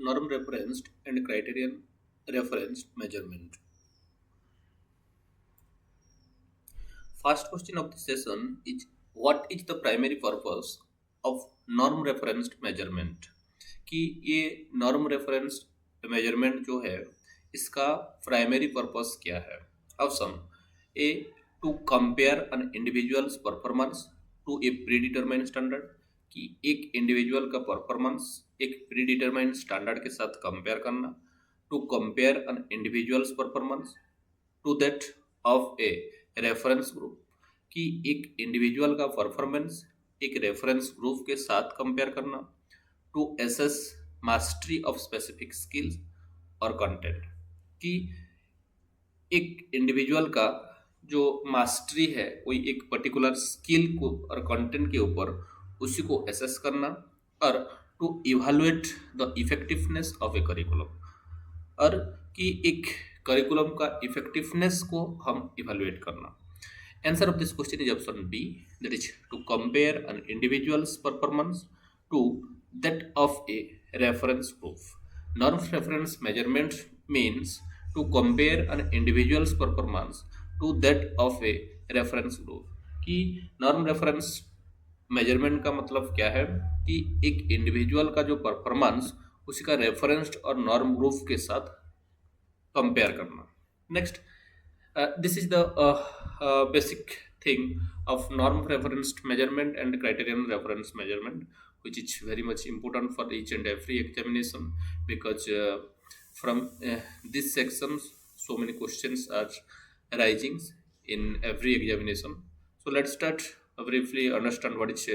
norm referenced and criterion referenced measurement. First question of the session is what is the primary purpose of norm referenced measurement? कि ये norm referenced measurement जो है इसका primary purpose क्या है? Option A, to compare an individual's performance to a predetermined standard, कि एक individual का परफॉर्मेंस एक प्रीडिटरमाइंड स्टैंडर्ड के साथ कंपेयर करना, to compare an individual's performance to that of a reference group, कि एक इंडिविजुअल का परफॉर्मेंस एक रेफरेंस ग्रुप के साथ कंपेयर करना, to assess mastery of specific skills और कंटेंट, कि एक इंडिविजुअल का जो मास्टरी है कोई एक पर्टिकुलर स्किल को और कंटेंट के ऊपर उसी को एसेस करना, और to evaluate the effectiveness of a curriculum, और कि एक करिकुलम का इफेक्टिवनेस को हम इवैल्यूएट करना. Answer of this question is option B, that is to compare an individual's performance to that of a reference group. Norm reference measurement means to compare an individual's performance to that of a reference group. कि norm reference measurement का मतलब क्या है कि एक individual का जो performance उसी का रेफरेंस्ड और नॉर्म ग्रुप के साथ कंपेयर करना. Next, this is the basic thing of norm referenced measurement and criterion referenced measurement, which is very much important for each and every examination, because from this section so many questions are arising in every examination. So let's start briefly understand what is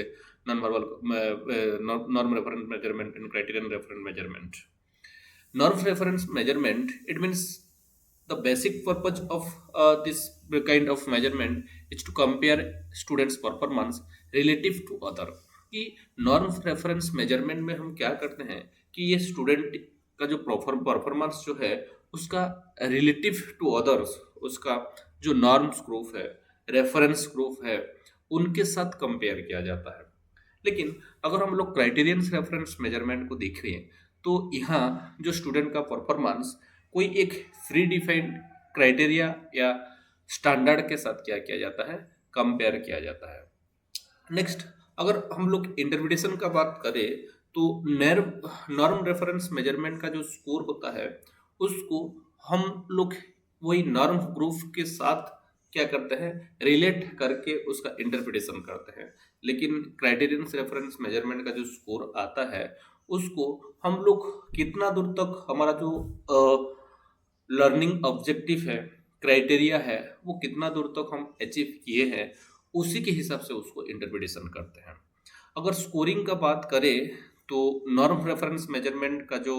non-verbal norm reference measurement and criterion reference measurement. Norm reference measurement, it means the basic purpose of this kind of measurement is to compare students performance relative to other. कि norm reference measurement में हम क्या करते हैं कि ये student का जो परफॉर्मेंस जो है उसका रिलेटिव टू अदर्स, उसका जो नॉर्म्स ग्रुप है रेफरेंस ग्रुप है उनके साथ कंपेयर किया जाता है. लेकिन अगर हम लोग क्राइटेरियन रेफरेंस मेजरमेंट को देखें तो यहाँ जो स्टूडेंट का परफॉर्मेंस कोई एक फ्री डिफाइंड क्राइटेरिया या स्टैंडर्ड के साथ क्या किया जाता है, कंपेयर किया जाता है. नेक्स्ट, अगर हम लोग इंटरप्रिटेशन का बात करें तो नॉर्म रेफरेंस मेजरमेंट का जो स्कोर होता है उसको हम लोग वही नॉर्म ग्रुप के साथ क्या करते हैं, रिलेट करके उसका इंटरप्रिटेशन करते हैं. लेकिन क्राइटेरियन रेफरेंस मेजरमेंट का जो स्कोर आता है उसको हम लोग कितना दूर तक हमारा जो लर्निंग ऑब्जेक्टिव है, क्राइटेरिया है, वो कितना दूर तक हम अचीव किए हैं उसी के हिसाब से उसको इंटरप्रिटेशन करते हैं. अगर स्कोरिंग का बात करें तो नॉर्म रेफरेंस मेजरमेंट का जो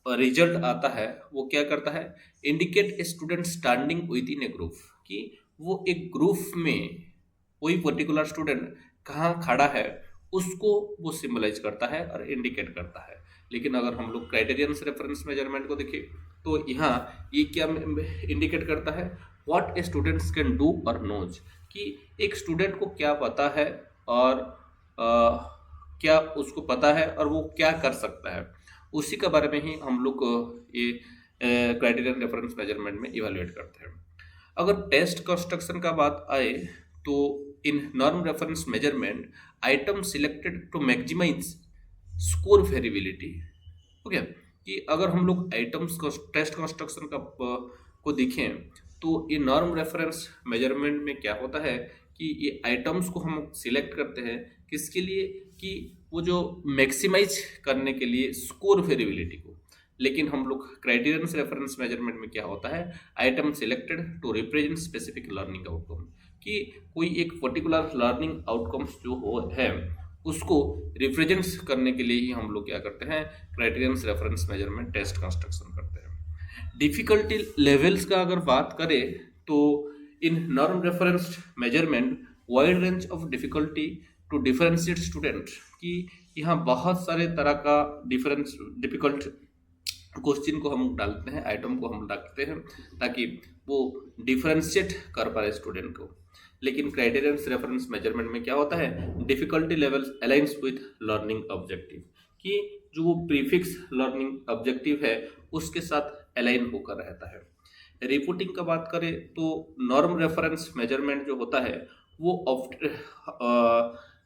रिजल्ट आता है वो क्या करता है, indicate a student standing with in A group, कि वो एक ग्रुप में कोई पर्टिकुलर स्टूडेंट कहाँ खड़ा है उसको वो सिंबलाइज करता है और इंडिकेट करता है. लेकिन अगर हम लोग क्राइटेरियन रेफरेंस मेजरमेंट को देखें तो यहाँ ये क्या इंडिकेट करता है, what A students can do और नोज, कि एक स्टूडेंट को क्या पता है और क्या उसको पता है और वो क्या कर सकता है, उसी के बारे में ही हम लोग ये क्राइटेरियन रेफरेंस मेजरमेंट में इवेलुएट करते हैं. अगर टेस्ट कंस्ट्रक्शन का बात आए तो in norm reference measurement item selected to maximize score variability. Okay, कि अगर हम लोग आइटम्स टेस्ट कंस्ट्रक्शन का को देखें तो ये नॉर्म रेफरेंस मेजरमेंट में क्या होता है कि ये आइटम्स को हम सिलेक्ट करते हैं किसके लिए, कि वो जो मैक्सिमाइज करने के लिए स्कोर वेरिएबिलिटी को. लेकिन हम लोग क्राइटेरियन रेफरेंस मेजरमेंट में क्या होता है, item selected to represent specific learning outcome, कि कोई एक पर्टिकुलर लर्निंग आउटकम्स जो हो है उसको रिप्रेजेंट करने के लिए ही हम लोग क्या करते हैं, criterion reference measurement test construction करते हैं. डिफिकल्टी लेवल्स का अगर बात करें तो in norm reference measurement wide range of difficulty to differentiate student, कि यहाँ बहुत सारे तरह का डिफिकल्ट क्वेश्चन को हम डालते हैं, आइटम को हम डालते हैं ताकि वो डिफरेंशिएट कर पाए स्टूडेंट को. लेकिन क्राइटेरियन रेफरेंस मेजरमेंट में क्या होता है, difficulty levels aligns with learning objective, कि जो वो प्रीफिक्स लर्निंग ऑब्जेक्टिव है उसके साथ अलाइन होकर रहता है। रिपोर्टिंग का बात करें तो नॉर्म रेफरेंस मेजरमेंट जो होता है वो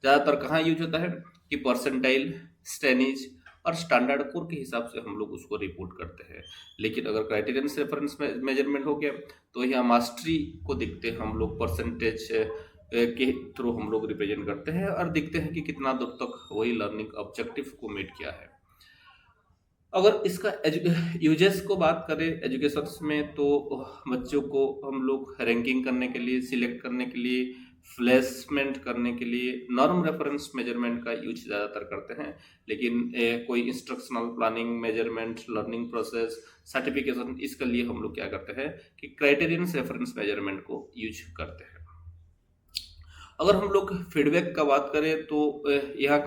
ज़्यादातर कहाँ यूज होता है कि परसेंटाइल, स्टेनिज और स्टैंडर्ड कोर के हिसाब से हम लोग उसको रिपोर्ट करते हैं। लेकिन अगर क्राइटेरियन रेफरेंस मेजरमेंट हो गया तो यहाँ मास्टरी को देखते हैं हम लोग, परसेंटेज के थ्रू हम लोग रिप्रेजेंट करते हैं और देखते हैं कि कितना दूर तक वही लर्निंग ऑब्जेक्टिव को मीट किया है। अगर इसका यूजेस को बात करें एजुकेशन में तो बच्चों को हम लोग रैंकिंग करने के लिए, सिलेक्ट करने के लिए, प्लेसमेंट करने के लिए नॉर्म रेफरेंस मेजरमेंट का यूज ज़्यादातर करते हैं। लेकिन कोई instructional planning, measurement, learning process, certification, इसके लिए हम लोग क्या करते हैं कि क्राइटेरियन रेफरेंस मेजरमेंट को यूज करते हैं। अगर हम लोग फीडबैक का बात करें तो यहाँ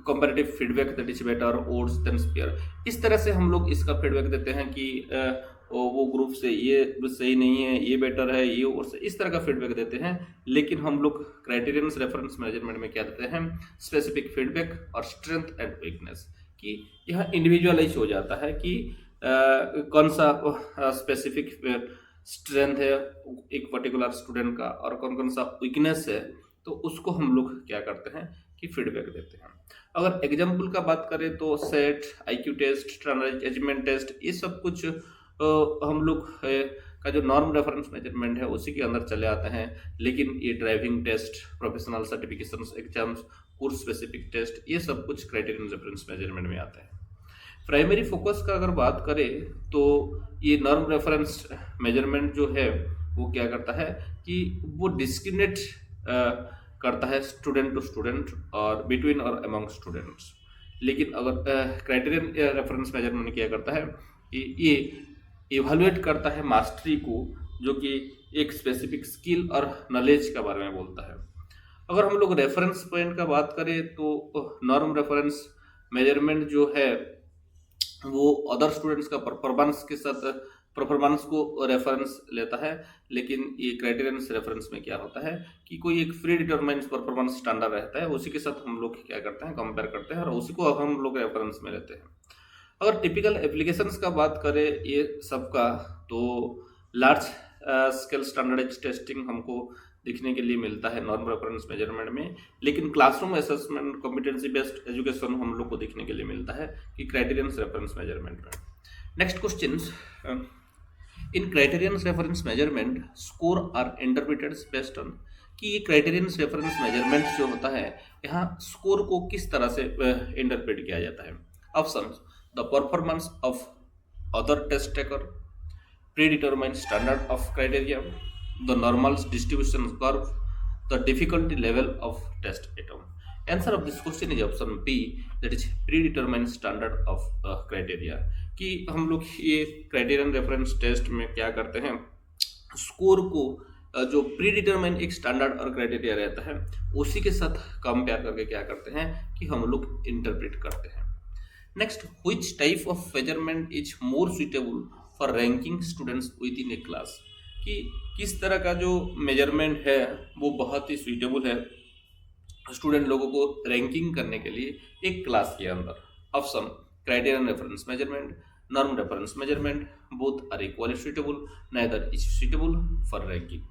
comparative feedback, that is better, odds than spare, इस तरह से हम लोग इसका फीडबैक देते हैं कि वो ग्रुप से ये सही नहीं है, ये बेटर है, ये और से, इस तरह का फीडबैक देते हैं। लेकिन हम लोग क्राइटेरियन रेफरेंस मेजरमेंट में क्या देते हैं, स्पेसिफिक फीडबैक और स्ट्रेंथ एंड वीकनेस, कि यह इंडिविजुअलाइज हो जाता है कि कौन सा स्पेसिफिक स्ट्रेंथ है एक पर्टिकुलर स्टूडेंट का और कौन कौन सा वीकनेस है, तो उसको हम लोग क्या करते हैं कि फीडबैक देते हैं। अगर एग्जाम्पल का बात करें तो set, IQ test, standardization test, ये सब कुछ हम लोग का जो नॉर्म रेफरेंस मेजरमेंट है उसी के अंदर चले आते हैं। लेकिन ये driving test, professional certification exams, course specific test, ये सब कुछ क्राइटेरियन रेफरेंस मेजरमेंट में आते हैं। प्राइमरी फोकस का अगर बात करें तो ये नॉर्म रेफरेंस मेजरमेंट जो है वो क्या करता है कि वो डिस्क्रिमिनेट करता है स्टूडेंट टू स्टूडेंट और बिटवीन और अमंग स्टूडेंट्स। लेकिन अगर क्राइटेरियन रेफरेंस मेजरमेंट क्या करता है कि ये इवेलुएट करता है मास्टरी को, जो कि एक स्पेसिफिक स्किल और नॉलेज के बारे में बोलता है। अगर हम लोग रेफरेंस पॉइंट का बात करें तो नॉर्म रेफरेंस मेजरमेंट जो है वो अदर स्टूडेंट्स का परफॉर्मेंस को रेफरेंस लेता है। लेकिन ये क्राइटेरियन रेफरेंस में क्या होता है कि कोई एक प्री डिटरमाइंड परफॉर्मेंस स्टैंडर्ड रहता है, उसी के साथ हम लोग क्या करते हैं, कंपेयर करते हैं और उसी को हम लोग रेफरेंस में लेते हैं। अगर टिपिकल एप्लीकेशंस का बात करें ये सबका, तो लार्ज स्केल स्टैंडर्डाइज टेस्टिंग हमको दिखने के लिए मिलता है नॉर्म रेफरेंस मेजरमेंट में। लेकिन classroom assessment, competency based education हम लोग को देखने के लिए मिलता है कि क्राइटेरियन रेफरेंस मेजरमेंट में। Next question, in criterion reference measurement score are interpreted based on, कि ये क्राइटेरियन रेफरेंस मेजरमेंट जो होता है यहाँ स्कोर को किस तरह से इंटरप्रेट किया जाता है। Option, the performance of other test taker, predetermined standard of criteria, the normals distribution curve, the difficulty level of test item. Answer of this question is option B, that is predetermined standard of criteria। कि हम लोग ये criterion reference test में क्या करते हैं, score को जो प्री डिटरमाइन एक स्टैंडर्ड और क्राइटेरिया रहता है उसी के साथ कंपेयर करके क्या करते हैं कि हम लोग इंटरप्रेट करते हैं। Next, which type of measurement is more suitable for ranking students with in A class, कि किस तरह का जो मेजरमेंट है वो बहुत ही सुइटेबल है स्टूडेंट लोगों को रैंकिंग करने के लिए एक क्लास के अंदर। Option, criterion reference measurement, norm reference measurement, both are equally suitable, neither is suitable for ranking.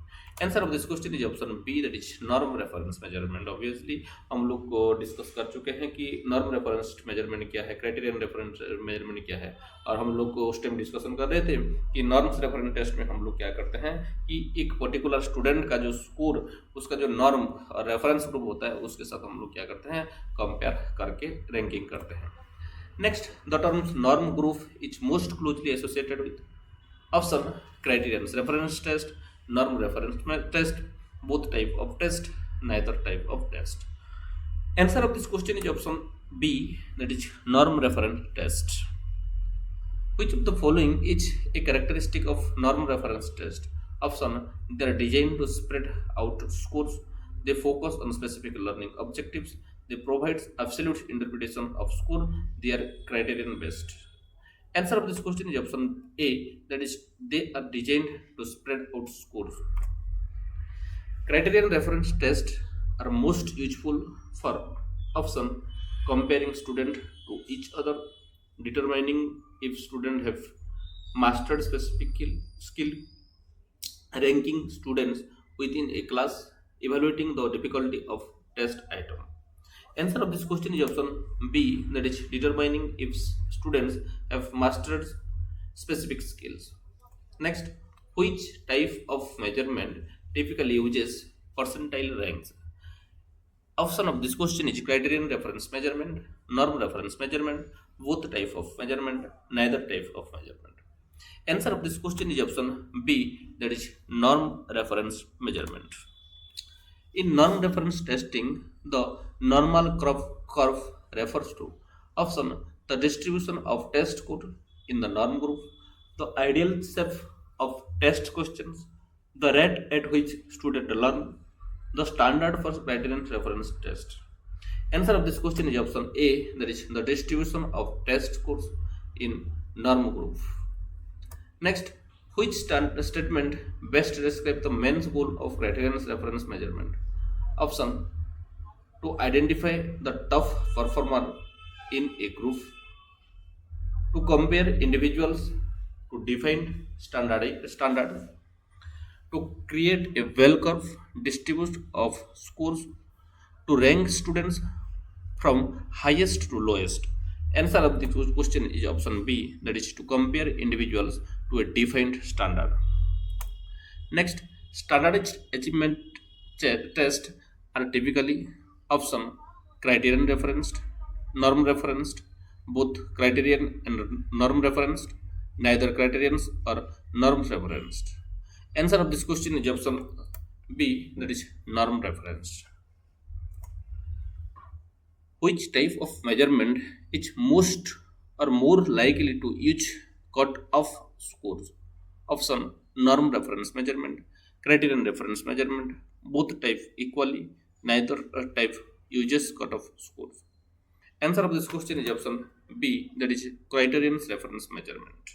Answer of this question is option B, that is norm reference measurement. Obviously हम लोग को discuss कर चुके हैं कि norm reference measurement क्या है, criterion reference measurement क्या है, और हम लोग को उस टाइम डिस्कशन कर रहे थे कि नॉर्म्स रेफरेंस टेस्ट में हम लोग क्या करते हैं कि एक पर्टिकुलर स्टूडेंट का जो स्कोर, उसका जो नॉर्म और रेफरेंस ग्रुप होता है उसके साथ हम लोग क्या करते हैं, कंपेयर करके रैंकिंग करते हैं। Next, the terms norm group is most closely associated with. Option, criterion reference test, norm reference test, both type of test, neither type of test. Answer of this question is option B, that is norm reference test. Which of the following is a characteristic of norm reference test? Option, they are designed to spread out scores, they focus on specific learning objectives, they provide absolute interpretation of score, they are criterion based. Answer of this question is option A, that is they are designed to spread out scores. Criterion reference tests are most useful for option comparing student to each other, determining if students have mastered specific skill, ranking students within a class, evaluating the difficulty of test item. Answer of this question is option B, that is determining if students have mastered specific skills. Next, which type of measurement typically uses percentile ranks? Option of this question is criterion reference measurement, norm reference measurement, both type of measurement, neither type of measurement. Answer of this question is option B, that is norm reference measurement. In norm reference testing, the normal curve refers to option the distribution of test score in the norm group, the ideal set of test questions, the rate at which students learn, the standard for criterion reference test. Answer of this question is option A, that is the distribution of test scores in norm group. Next, which statement best describes the main goal of criterion reference measurement? Option to identify the tough performer in a group, to compare individuals, to define standard, to create a bell curve distribution of scores, to rank students from highest to lowest. Answer of the question is option B, that is to compare individuals to a defined standard. Next, standardized achievement tests are typically option criterion referenced, norm referenced, both criterion and norm referenced, neither criterions or norms referenced. Answer of this question is option B, that is norm referenced. Which type of measurement is most or more likely to use cut-off scores? Option norm reference measurement, criterion reference measurement, both type equally, neither type uses cut-off scores. Answer of this question is option B, that is criterion reference measurement.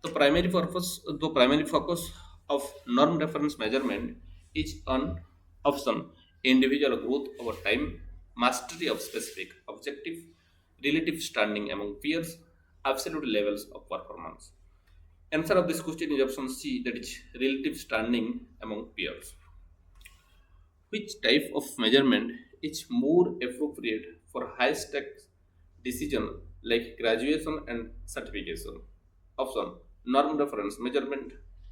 The primary focus of norm reference measurement is on option individual growth over time, mastery of specific objective, relative standing among peers, absolute levels of performance. Answer of this question is option C, that is relative standing among peers. Which type of measurement is more appropriate for high stakes decision like graduation and certification? Option norm reference measurement,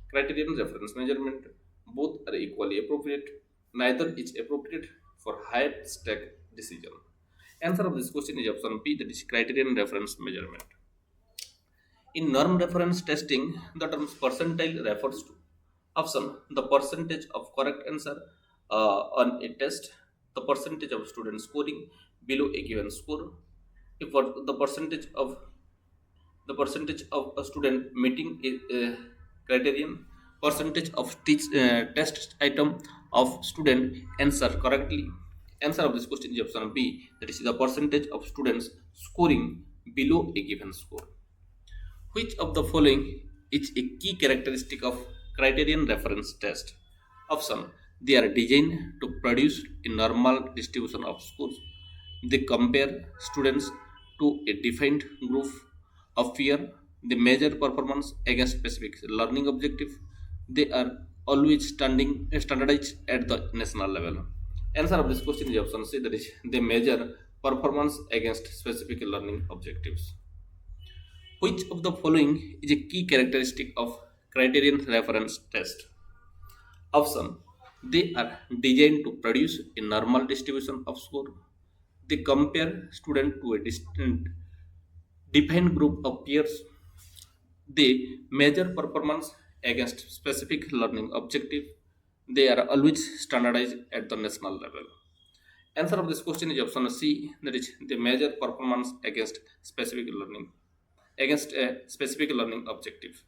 criterion reference measurement, both are equally appropriate, neither is appropriate for high stake decision. Answer of this question is option B, that is criterion reference measurement. In norm reference testing, the term percentile refers to option the percentage of correct answer on a test, the percentage of students scoring below a given score, if the percentage of a student meeting a criterion, percentage of test item of student answer correctly. Answer of this question is option B, that is the percentage of students scoring below a given score. Which of the following is a key characteristic of criterion reference test? Option they are designed to produce a normal distribution of scores. They compare students to a defined group of peer. They measure performance against specific learning objective. They are always standardized at the national level. Answer of this question is option C, that is they measure performance against specific learning objectives. Which of the following is a key characteristic of criterion reference test? Option they are designed to produce a normal distribution of score. They compare student to a distinct defined group of peers. They measure performance against specific learning objective. They are always standardized at the national level. Answer of this question is option C, that is they measure performance against a specific learning objective.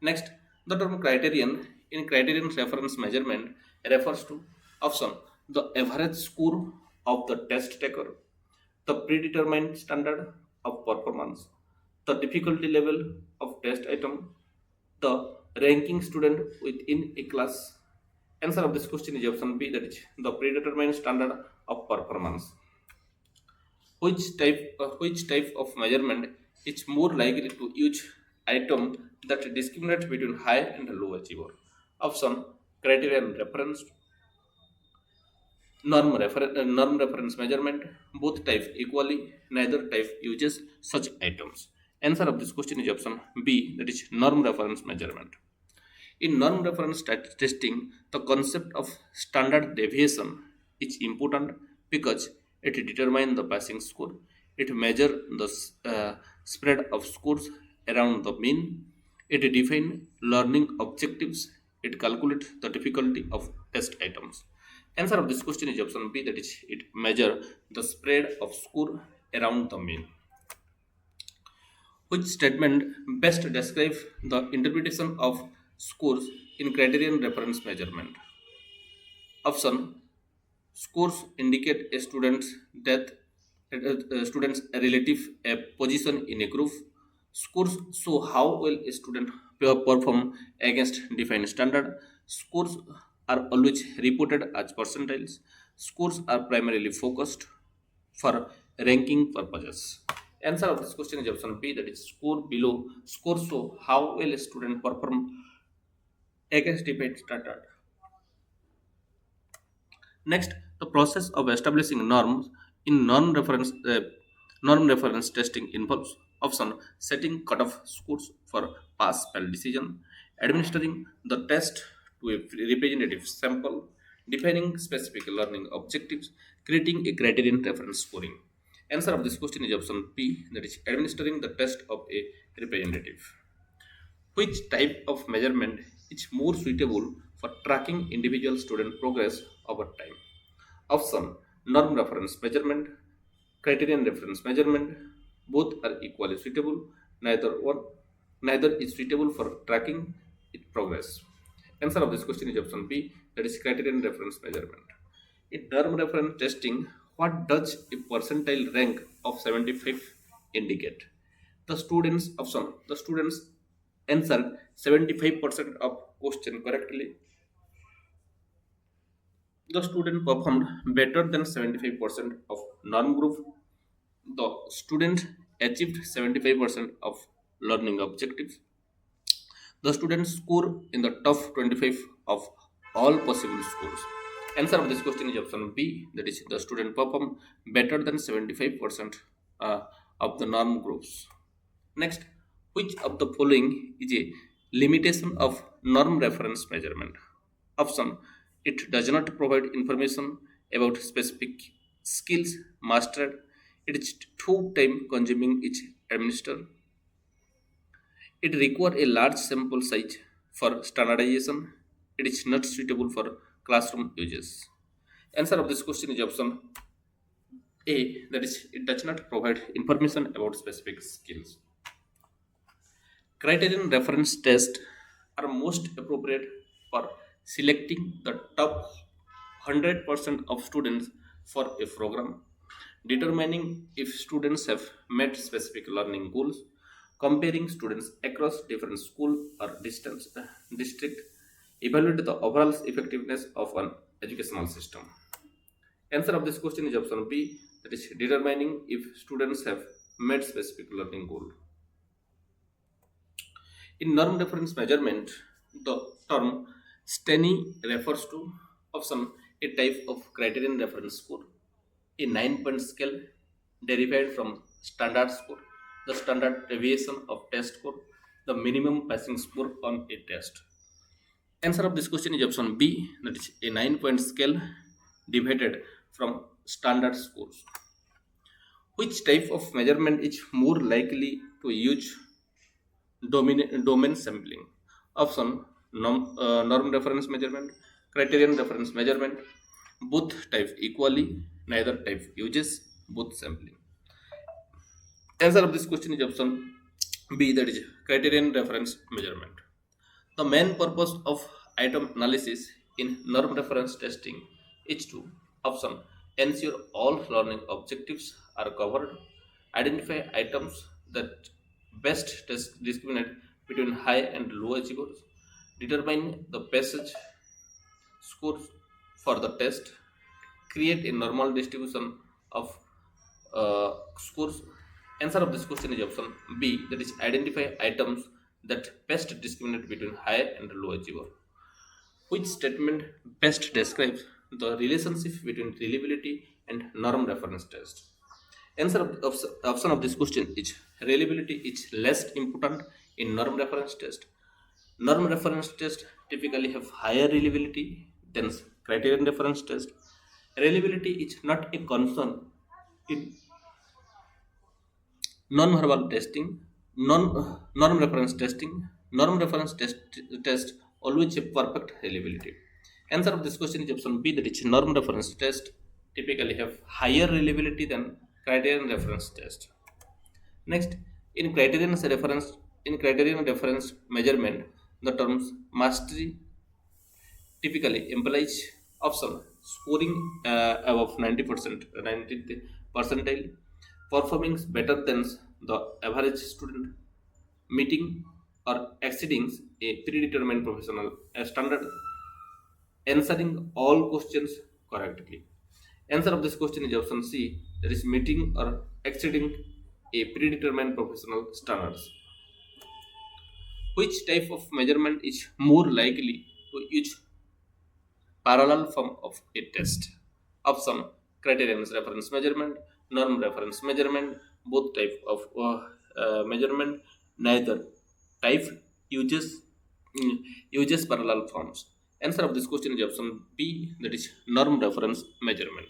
Next, the term criterion in criterion reference measurement refers to option the average score of the test taker, the predetermined standard of performance, the difficulty level of test item, the ranking student within a class. Answer of this question is option B, that is the predetermined standard of performance. Which type of measurement is more likely to use item that discriminate between high and low achiever? Option: criterion reference, norm reference measurement. Both type equally, neither type uses such items. Answer of this question is option B, that is norm reference measurement. In non reference testing, the concept of standard deviation is important because it determines the passing score. It measures the spread of scores around the mean. It defines learning objectives. It calculates the difficulty of test items. Answer of this question is option B, that is, it measures the spread of score around the mean. Which statement best describes the interpretation of scores in criterion reference measurement? Option: scores indicate a student's relative position in a group. Scores show how well a student perform against defined standard. Scores are always reported as percentiles. Scores are primarily focused for ranking purposes. Answer of this question is option B, that is score below. Scores show how well a student perform against defined standard. Next, the process of establishing norms in norm reference testing involves option: setting cutoff scores for pass-fail decision, administering the test to a representative sample, defining specific learning objectives, creating a criterion reference scoring. Answer of this question is option P, that is administering the test of a representative. Which type of measurement is more suitable for tracking individual student progress over time? Option: norm reference measurement, criterion reference measurement. Both are equally suitable. Neither is suitable for tracking its progress. Answer of this question is option B, that is criterion reference measurement. In norm reference testing, what does a percentile rank of 75 indicate? The students answered 75% of question correctly. The student performed better than 75% of norm group. The student achieved 75% of learning objectives. The student score in the top 25 of all possible scores. Answer of this question is option B, that is the student performed better than 75% of the norm groups. Next, which of the following is a limitation of norm reference measurement? Option: it does not provide information about specific skills mastered. It is too time consuming each administer. It requires a large sample size for standardization. It is not suitable for classroom uses. Answer of this question is option A, that is, it does not provide information about specific skills. Criterion reference tests are most appropriate for selecting the top 100% of students for a program, determining if students have met specific learning goals, comparing students across different school or district, evaluate the overall effectiveness of an educational system. Answer of this question is option B, that is determining if students have met specific learning goal. In norm reference measurement, the term STENI refers to option a type of criterion reference score, a 9-point scale derived from standard score, the standard deviation of test score, the minimum passing score on a test. Answer of this question is option B, that is a 9-point scale divided from standard scores. Which type of measurement is more likely to use domain sampling? Option: norm reference measurement, criterion reference measurement. Both type equally, neither type uses both sampling. Answer of this question is option B, that is criterion reference measurement. The main purpose of item analysis in norm reference testing is to option: ensure all learning objectives are covered, identify items that best discriminate between high and low achievers, determine the passage scores for the test, create a normal distribution of scores. Answer of this question is option B, that is identify items that best discriminate between high and low achiever. Which statement best describes the relationship between reliability and norm reference test? Answer of option of this question is reliability is less important in norm reference test. Norm reference test typically have higher reliability than criterion reference test. Reliability is not a concern in non-verbal testing, norm reference testing, norm reference test always a perfect reliability. Answer of this question is option B, that is norm reference test typically have higher reliability than criterion reference test. Next, in criterion reference measurement, the terms mastery typically implies option scoring above 90%, 90th percentile, performing better than the average student, meeting or exceeding a predetermined professional standard, answering all questions correctly. Answer of this question is option C, that is meeting or exceeding a predetermined professional standards. Which type of measurement is more likely to use parallel form of a test? Option criterion reference measurement, norm reference measurement, both type of measurement, neither type uses uses parallel forms. Answer of this question is option B, that is norm reference measurement.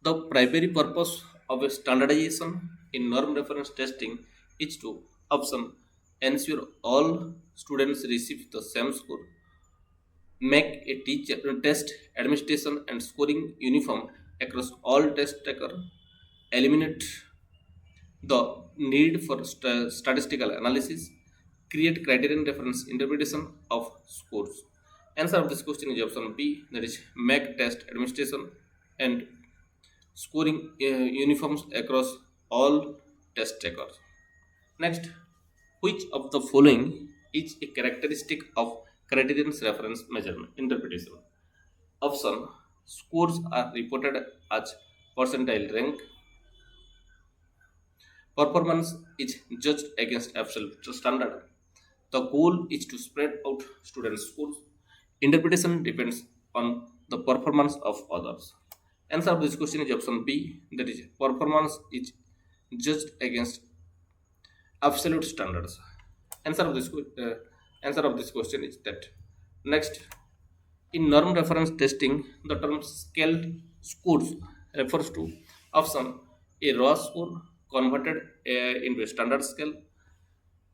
The primary purpose of a standardization in norm reference testing is to option ensure all students receive the same score, make a teacher test administration and scoring uniform across all test taker, eliminate the need for statistical analysis, create criterion reference interpretation of scores. Answer of this question is option B, that is make test administration and scoring uniforms across all test takers. Next, which of the following is a characteristic of criterion reference measurement interpretation? Option scores are reported as percentile rank. Performance is judged against absolute standard. The goal is to spread out students' scores. Interpretation depends on the performance of others. Answer of this question is option B, that is performance is judged against absolute standards. Answer of this answer of this question is that. Next, in norm reference testing, the term scaled scores refers to option a raw score converted into a standard scale,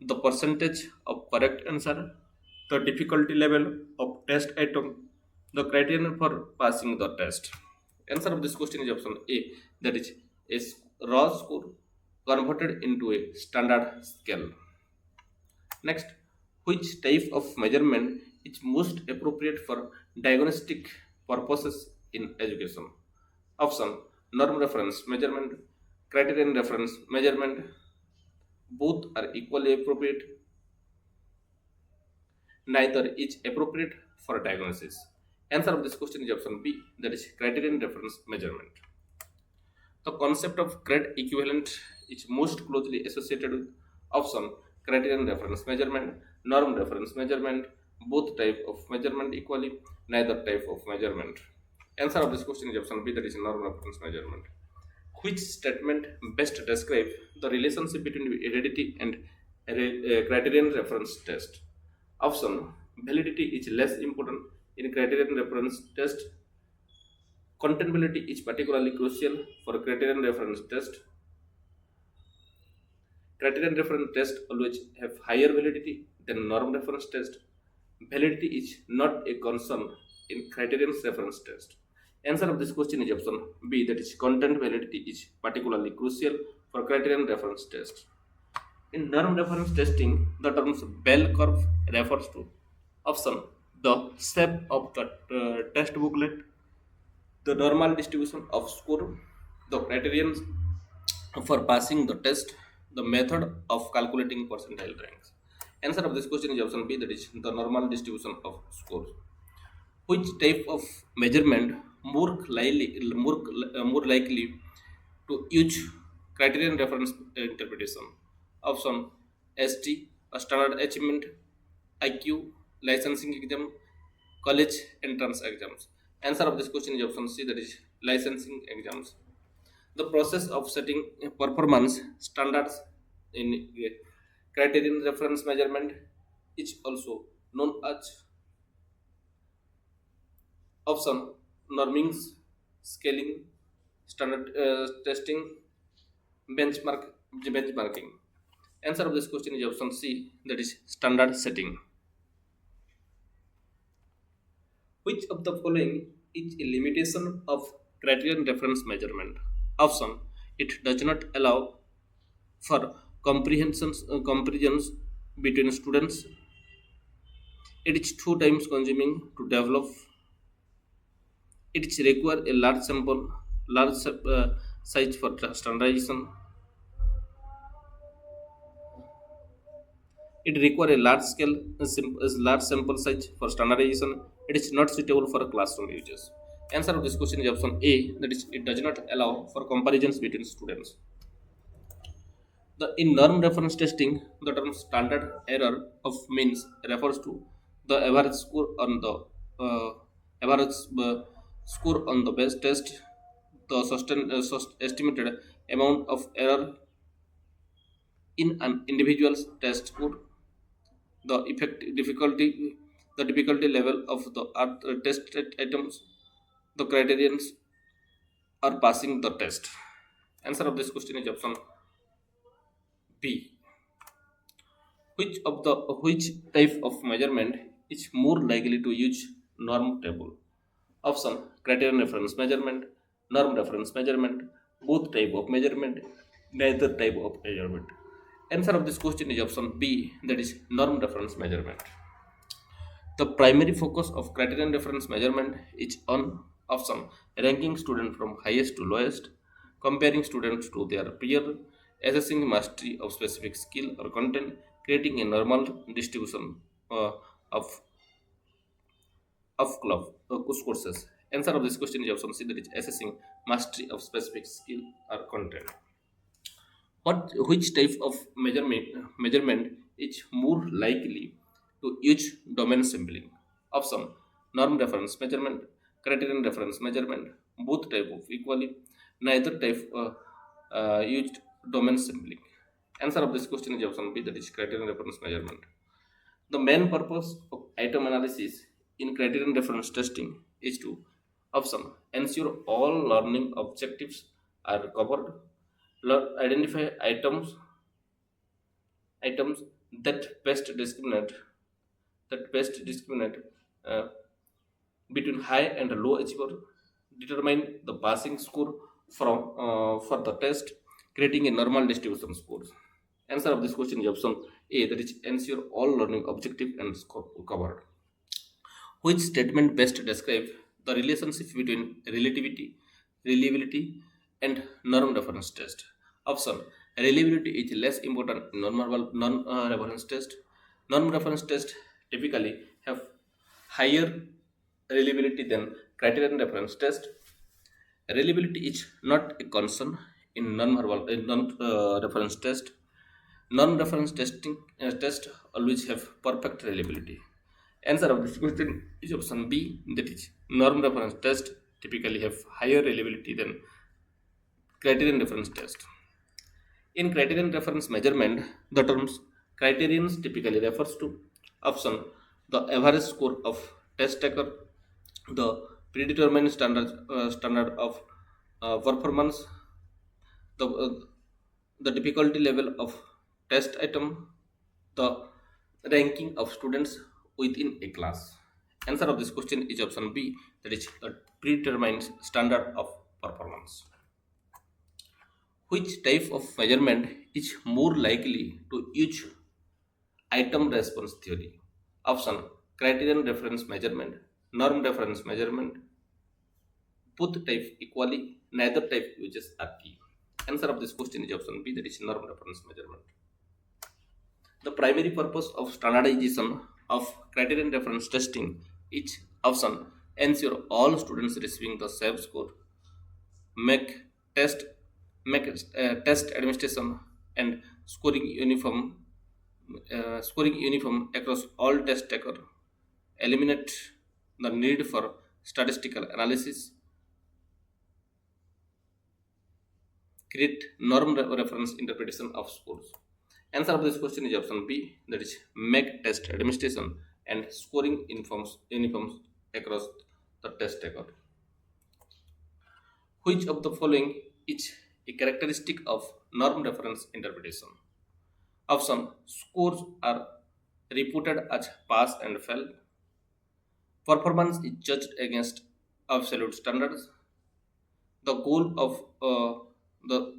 the percentage of correct answer, the difficulty level of test item, the criterion for passing the test. Answer of this question is option A, that is a raw score converted into a standard scale. Next, which type of measurement is most appropriate for diagnostic purposes in education? Option norm reference measurement, criterion reference measurement, both are equally appropriate, neither is appropriate for diagnosis. Answer of this question is option B, that is criterion reference measurement. The concept of grade equivalent is most closely associated with option criterion reference measurement, norm reference measurement, both type of measurement equally, neither type of measurement. Answer of this question is option B, that is norm reference measurement. Which statement best describe the relationship between heredity and criterion reference test? Option validity is less important in criterion reference test. Contentability is particularly crucial for criterion reference test. Criterion reference test always have higher validity than norm reference test. Validity is not a concern in criterion reference test. Answer of this question is option B, that is content validity is particularly crucial for criterion reference test. In norm reference testing, the terms bell curve refers to option the shape of the test booklet, the normal distribution of score, the criterion for passing the test, the method of calculating percentile ranks. Answer of this question is option B, that is the normal distribution of scores. Which type of measurement more likely to use criterion reference interpretation? Option ST, a standard achievement, IQ, licensing exam, college entrance exams. Answer of this question is option C, that is licensing exams. The process of setting performance standards in criterion reference measurement is also known as option normings, scaling, standard testing, benchmark benchmarking. Answer of this question is option C, that is standard setting. Which of the following is a limitation of criterion reference measurement? Option: it does not allow for comparisons between students. It is too times consuming to develop. It is require a large sample, size for standardization. It require a large sample size for standardization. It is not suitable for classroom users. Answer of this question is option A. That is, it does not allow for comparisons between students. In norm reference testing, the term standard error of means refers to the uh, average score on the base test, the estimated amount of error in an individual's test score, the difficulty level of the tested items, the criterions are passing the test. Answer of this question is option B. Which type of measurement is more likely to use norm table? Option: criterion reference measurement, norm reference measurement, both type of measurement, neither type of measurement. Answer of this question is option B, that is norm reference measurement. The primary focus of criterion reference measurement is on option ranking students from highest to lowest, comparing students to their peer, assessing mastery of specific skill or content, creating a normal distribution of courses. Answer of this question is option C, that is assessing mastery of specific skill or content. Which type of measurement is more likely to use domain sampling? Option: norm reference measurement, criterion reference measurement, both type of equally, neither type used domain sampling. Answer of this question is option B, that is criterion reference measurement. The main purpose of item analysis in criterion reference testing is to option ensure all learning objectives are covered, identify items that best discriminate uh, between high and low achiever, determine the passing score from for the test, creating a normal distribution scores. Answer of this question is option A, that is ensure all learning objective and score covered. Which statement best describe the relationship between reliability, and norm reference test? Option: reliability is less important in non-reference test. Non-reference test typically have higher reliability than criterion reference test. Reliability is not a concern in non-reference test. Non-reference test always have perfect reliability. Answer of this question is option B, that is norm-reference test typically have higher reliability than criterion reference test. In criterion reference measurement, the terms criterions typically refers to option the average score of test taker, the predetermined standard of performance, the the difficulty level of test item, the ranking of students within a class. Answer of this question is option B, that is the predetermined standard of performance. Which type of measurement is more likely to use item response theory? Option: criterion reference measurement, norm reference measurement, both type equally, neither type uses are key. Answer of this question is option B, that is norm reference measurement. The primary purpose of standardization of criterion reference testing is option ensure all students receiving the same score, make test test administration and scoring uniform across all test taker, eliminate the need for statistical analysis, create reference interpretation of scores. Answer of this question is option B, that is make test administration and scoring uniforms across the test taker. Which of the following is a characteristic of norm reference interpretation? Option: scores are reported as pass and fail. Performance is judged against absolute standards. The goal of the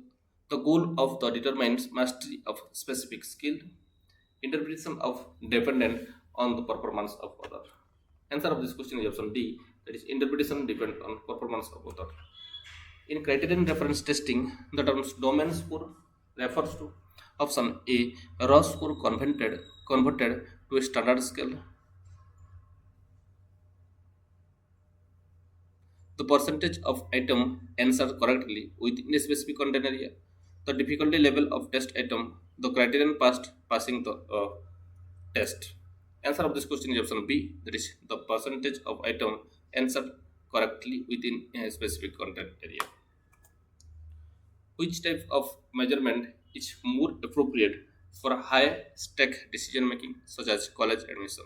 the goal of the determines mastery of specific skill. Interpretation of dependent on the performance of other. Answer of this question is option D. That is interpretation depend on performance of other. In criterion reference testing, the terms domain score refers to option A, raw score converted to a standard scale. The percentage of item answered correctly within a specific content area. The difficulty level of test item, the criterion passing the test. Answer of this question is option B. That is the percentage of item answered correctly within a specific content area. Which type of measurement is more appropriate for high stake decision making, such as college admission?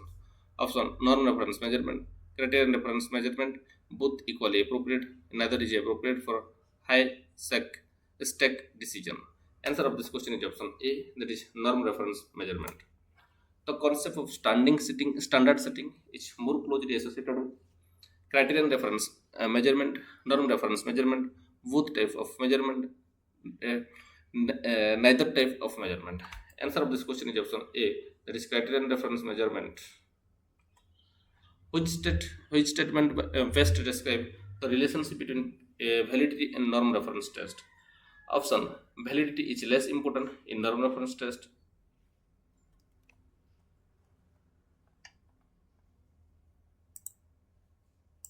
Option: norm reference measurement, criterion reference measurement, both equally appropriate, neither is appropriate for high stake decision. Answer of this question is option A, that is norm reference measurement. The concept of standard setting is more closely associated with criterion reference measurement, norm reference measurement, both type of measurement, neither type of measurement. Answer of this question is option A, that is criterion reference measurement. Which statement best describe the relationship between validity and norm reference test? Option: validity is less important in norm reference test.